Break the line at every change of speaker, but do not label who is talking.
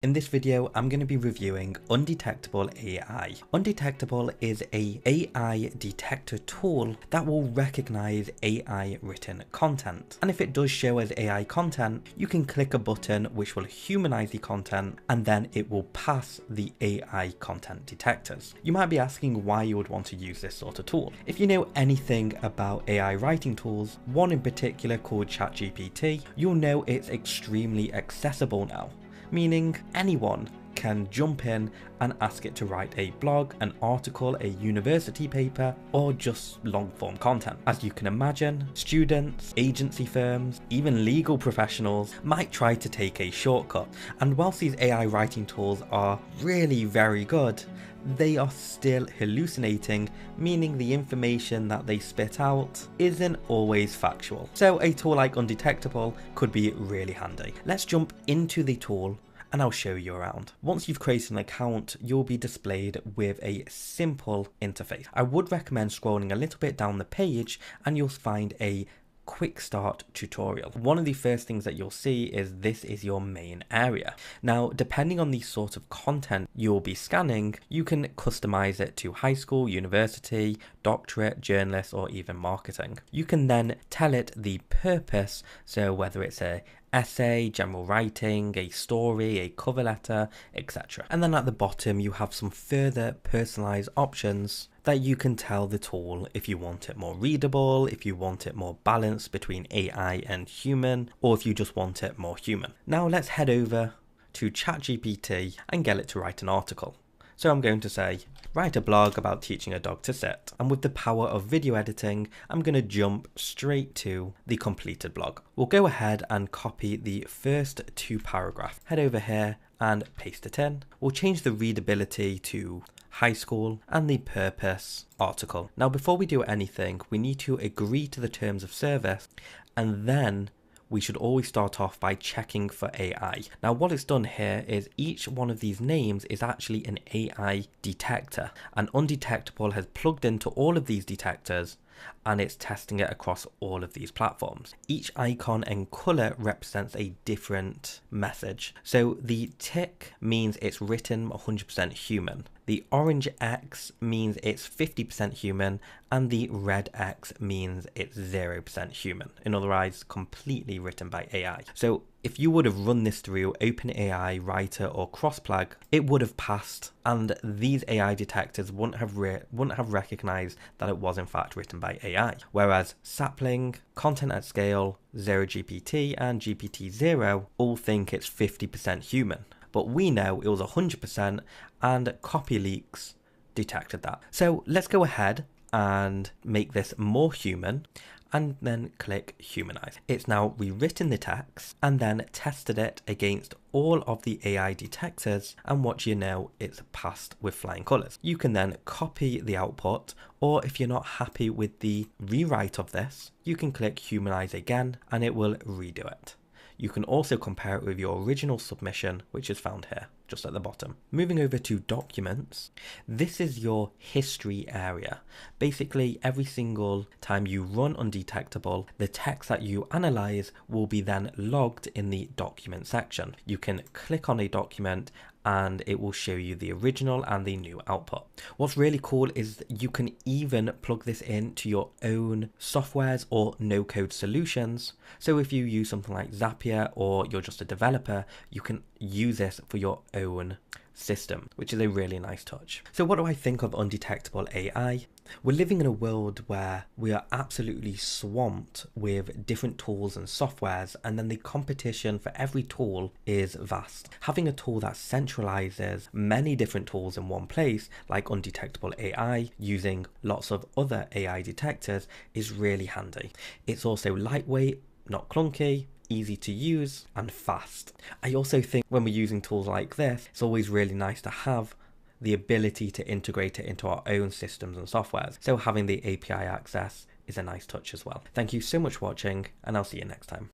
In this video, I'm going to be reviewing Undetectable AI. Undetectable is a AI detector tool that will recognize AI written content. And if it does show as AI content, you can click a button which will humanize the content and then it will pass the AI content detectors. You might be asking why you would want to use this sort of tool. If you know anything about AI writing tools, one in particular called ChatGPT, you'll know it's extremely accessible now. Meaning anyone can jump in and ask it to write a blog, an article, a university paper, or just long form content. As you can imagine, students, agency firms, even legal professionals might try to take a shortcut. And whilst these AI writing tools are really very good, they are still hallucinating, meaning the information that they spit out isn't always factual. So a tool like Undetectable could be really handy. Let's jump into the tool and I'll show you around. Once you've created an account, you'll be displayed with a simple interface. I would recommend scrolling a little bit down the page and you'll find a quick start tutorial. One of the first things that you'll see is this is your main area. Now, depending on the sort of content you'll be scanning, you can customize it to high school, university, doctorate, journalist, or even marketing. You can then tell it the purpose, so whether it's a essay, general writing, a story, a cover letter, etc. And then at the bottom you have some further personalized options that you can tell the tool if you want it more readable, if you want it more balanced between AI and human, or if you just want it more human. Now let's head over to ChatGPT and get it to write an article. So I'm going to say, write a blog about teaching a dog to sit. And with the power of video editing, I'm going to jump straight to the completed blog. We'll go ahead and copy the first two paragraphs. Head over here and paste it in. We'll change the readability to high school and the purpose article. Now, before we do anything, we need to agree to the terms of service, and then we should always start off by checking for AI. Now what it's done here is each one of these names is actually an AI detector, and Undetectable has plugged into all of these detectors and it's testing it across all of these platforms. Each icon and color represents a different message. So the tick means it's written 100% human. The orange X means it's 50% human, and the red X means it's 0% human. In other words, completely written by AI. So if you would have run this through OpenAI, Writer, or Crossplug, it would have passed, and these AI detectors wouldn't have recognized that it was in fact written by AI. Whereas Sapling, Content at Scale, Zero GPT, and GPT-0 all think it's 50% human. But we know it was 100%, and CopyLeaks detected that. So let's go ahead and make this more human and then click humanize. It's now rewritten the text and then tested it against all of the AI detectors, and what you know, it's passed with flying colors. You can then copy the output, or if you're not happy with the rewrite of this, you can click humanize again and it will redo it. You can also compare it with your original submission, which is found here, just at the bottom. Moving over to documents, this is your history area. Basically, every single time you run Undetectable, the text that you analyze will be then logged in the document section. You can click on a document and it will show you the original and the new output. What's really cool is you can even plug this into your own softwares or no-code solutions. So if you use something like Zapier or you're just a developer, you can use this for your own system, which is a really nice touch. So what do I think of Undetectable AI? We're living in a world where we are absolutely swamped with different tools and softwares, and then the competition for every tool is vast. Having a tool that centralizes many different tools in one place, like Undetectable AI, using lots of other AI detectors, is really handy. It's also lightweight, not clunky, easy to use, and fast. I also think when we're using tools like this, it's always really nice to have the ability to integrate it into our own systems and softwares. So having the API access is a nice touch as well. Thank you so much for watching, and I'll see you next time.